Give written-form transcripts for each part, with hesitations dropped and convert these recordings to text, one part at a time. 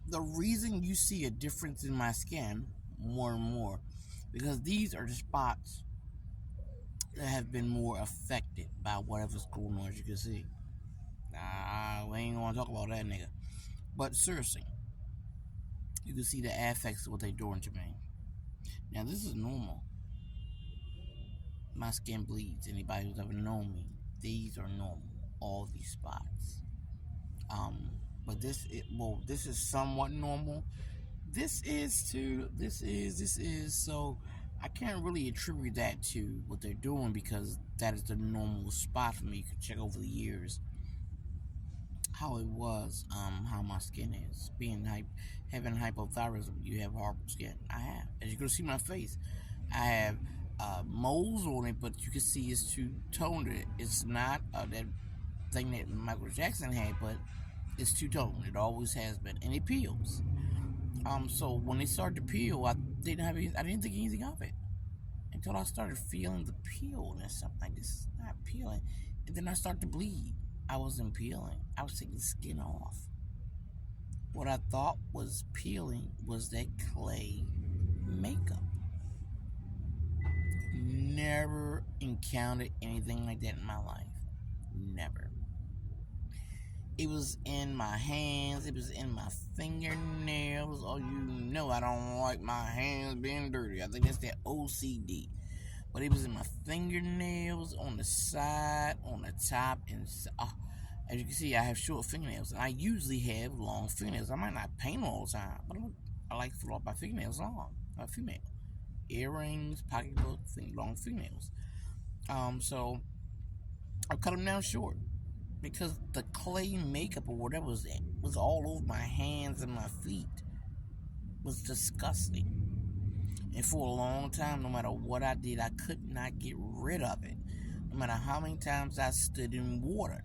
the reason you see a difference in my skin more and more, because these are the spots that have been more affected by whatever's going on, as you can see. Nah, we ain't gonna talk about that nigga. But seriously, you can see the affects of what they're doing to me. Now, this is normal. My skin bleeds. Anybody who's ever known me, these are normal. All these spots. But this is somewhat normal. This is too. This is. So I can't really attribute that to what they're doing because that is the normal spot for me. You can check over the years how it was, how my skin is. Having hypothyroidism, you have horrible skin. I have. As you can see my face, I have moles on it, but you can see it's too toned. It's not that thing that Michael Jackson had, but it's two toned. It always has been, and it peels. So when it started to peel, I didn't think anything of it until I started feeling the peel and something like this is not peeling, and then I started to bleed. I wasn't peeling. I was taking skin off. What I thought was peeling was that clay makeup. Never encountered anything like that in my life. Never. It was in my hands. It was in my fingernails. Oh, you know I don't like my hands being dirty. I think that's that OCD. But it was in my fingernails, on the side, on the top, and as you can see, I have short fingernails, and I usually have long fingernails. I might not paint all the time, but I like to flow my fingernails long. I'm a female. Earrings, pocketbook, long fingernails. So I cut them down short because the clay makeup or whatever was all over my hands and my feet. It was disgusting. And for a long time, no matter what I did, I could not get rid of it. No matter how many times I stood in water.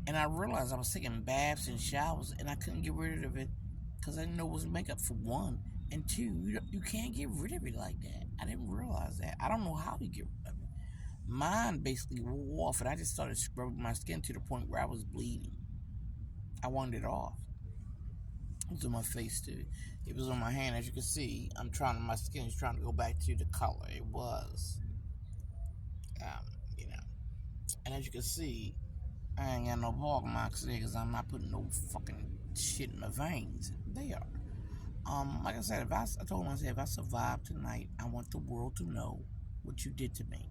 And I realized I was taking baths and showers and I couldn't get rid of it because I didn't know it was makeup, for one. And two, you can't get rid of it like that. I didn't realize that. I don't know how to get rid of it. Mine basically wore off and I just started scrubbing my skin to the point where I was bleeding. I wanted it off. It was on my face too. It was on my hand. As you can see, my skin is trying to go back to the color it was. Um, you know. And as you can see, I ain't got no ball marks there because I'm not putting no fucking shit in my veins. They are. Like I said, I told myself, if I survive tonight, I want the world to know what you did to me.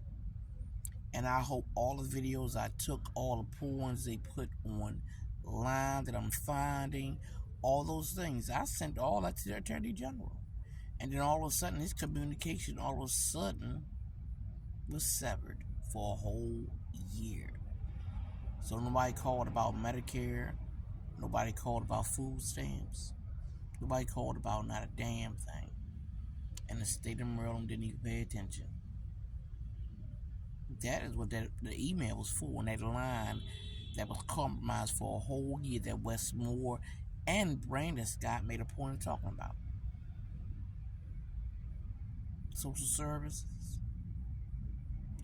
And I hope all the videos I took, all the porns they put online that I'm finding, all those things, I sent all that to the Attorney General. And then all of a sudden, his communication all of a sudden was severed for a whole year. So nobody called about Medicare. Nobody called about food stamps. Nobody called about not a damn thing. And the state of Maryland didn't even pay attention. That is what the email was for, and that line that was compromised for a whole year that Westmore and Brandon Scott made a point of talking about. Social services.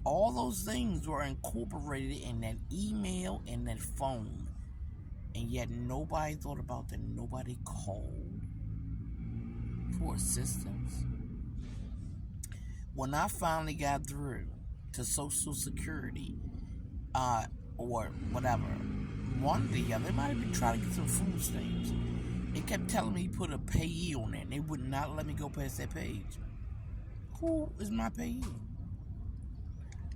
All those things were incorporated in that email and that phone. And yet nobody thought about that. Nobody called for assistance. When I finally got through to Social Security, or whatever, one day they might have been trying to get some food stamps. It kept telling me put a payee on it, and they would not let me go past that page. Who is my payee?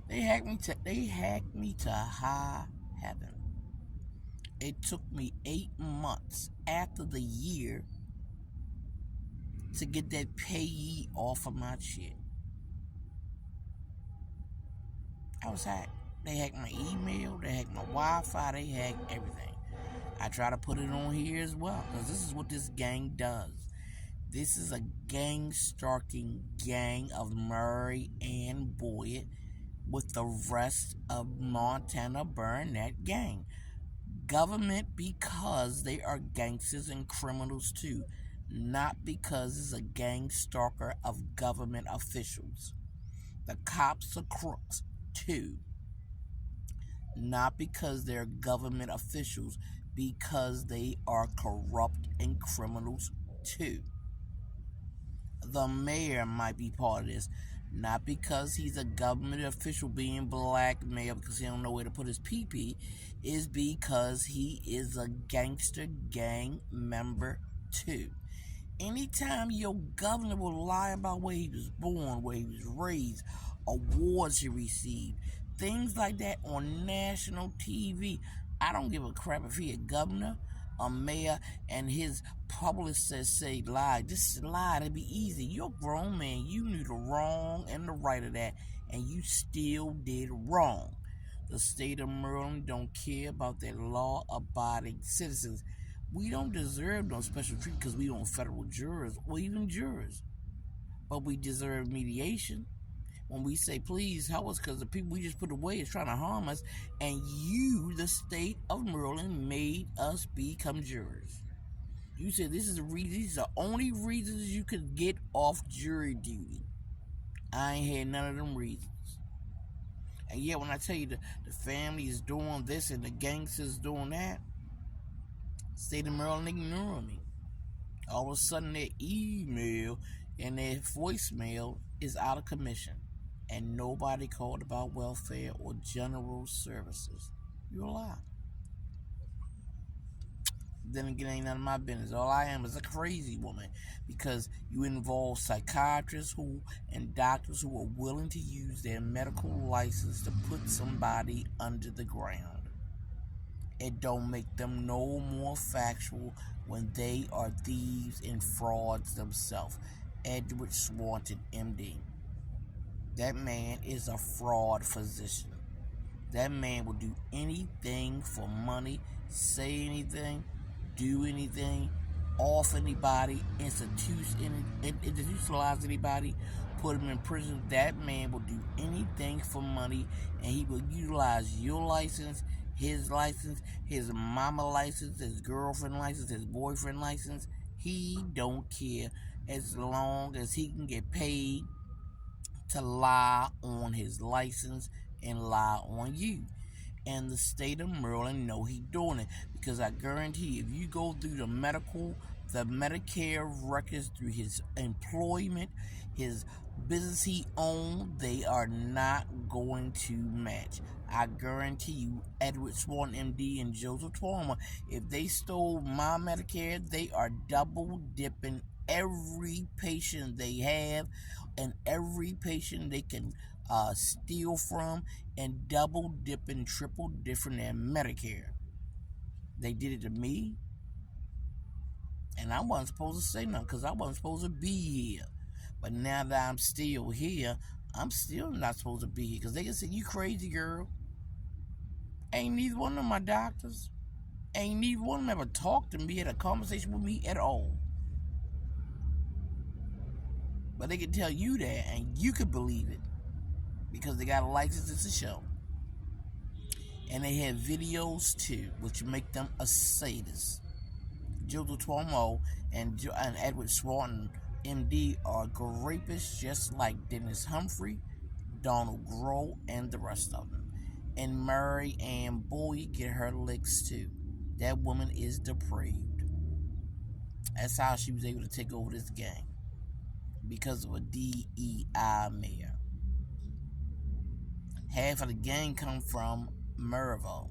They hacked me to high heaven. It took me 8 months after the year to get that payee off of my shit. I was hacked. They hacked my email, they hacked my Wi-Fi, they hacked everything. I try to put it on here as well, because this is what this gang does. This is a gang-stalking gang of Murray and Boyd with the rest of Montana Burnett gang. Government because they are gangsters and criminals too, not because it's a gang stalker of government officials. The cops are crooks too, not because they're government officials, because they are corrupt and criminals too. The mayor might be part of this, not because he's a government official being blackmailed because he don't know where to put his pee-pee, is because he is a gangster gang member too. Anytime your governor will lie about where he was born, where he was raised, awards he received, things like that on national TV, I don't give a crap if he a governor, a mayor, and his publicist say lie. Just lie, it'd be easy. You're a grown man. You knew the wrong and the right of that, and you still did wrong. The state of Maryland don't care about their law-abiding citizens. We don't deserve no special treatment because we don't federal jurors or even jurors. But we deserve mediation. When we say, please help us because the people we just put away is trying to harm us, and you, the state of Maryland, made us become jurors. You said this is the reason, these are the only reasons you could get off jury duty. I ain't had none of them reasons. And yet when I tell you the family is doing this and the gangsters doing that, state of Maryland ignoring me. All of a sudden their email and their voicemail is out of commission. And nobody called about welfare or general services. You're a lie. Then again, ain't none of my business. All I am is a crazy woman because you involve psychiatrists and doctors who are willing to use their medical license to put somebody under the ground. It don't make them no more factual when they are thieves and frauds themselves. Edward Swanton, MD. That man is a fraud physician. That man will do anything for money, say anything, do anything, off anybody, institutionalize anybody, put him in prison. That man will do anything for money, and he will utilize your license, his mama license, his girlfriend license, his boyfriend license. He don't care as long as he can get paid to lie on his license and lie on you. And the state of Maryland know he doing it because I guarantee if you go through the Medicare records through his employment, his business he owned, they are not going to match. I guarantee you, Edward Swan, MD, and Joseph Twarmer, if they stole my Medicare, they are double dipping every patient they have and every patient they can steal from, and double dipping, triple dipping their Medicare. They did it to me, and I wasn't supposed to say nothing because I wasn't supposed to be here. But now that I'm still here, I'm still not supposed to be here because they can say, you crazy girl. Ain't neither one of my doctors, ain't neither one of them ever talked to me, had a conversation with me at all. But they can tell you that, and you can believe it because they got a license to show. And they have videos too, which make them a sadist. Joseph Twarmo and Edward Swanton, MD, are rapists just like Dennis Humphrey, Donald Grohl, and the rest of them. And Mary Ann Boyd get her licks too. That woman is depraved. That's how she was able to take over this gang. Because of a DEI mayor. Half of the gang come from Maryville.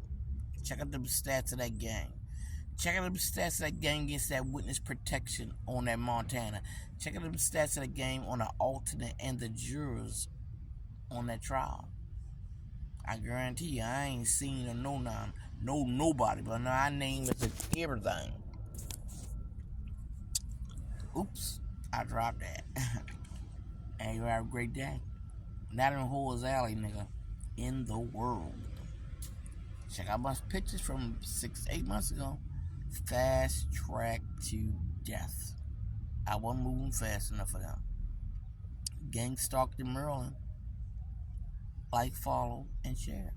Check out the stats of that gang. Check out the stats of that gang against that witness protection on that Montana. Check out the stats of that gang on the alternate and the jurors on that trial. I guarantee you, I ain't seen or know nobody, but now I name it everything. Oops, I dropped that. And you have a great day. Not in Whore's Alley, nigga. In the world. Check out my pictures from 6-8 months ago. Fast track to death. I wasn't moving fast enough for them. GANGSTALKED in Maryland. Like, follow, and share.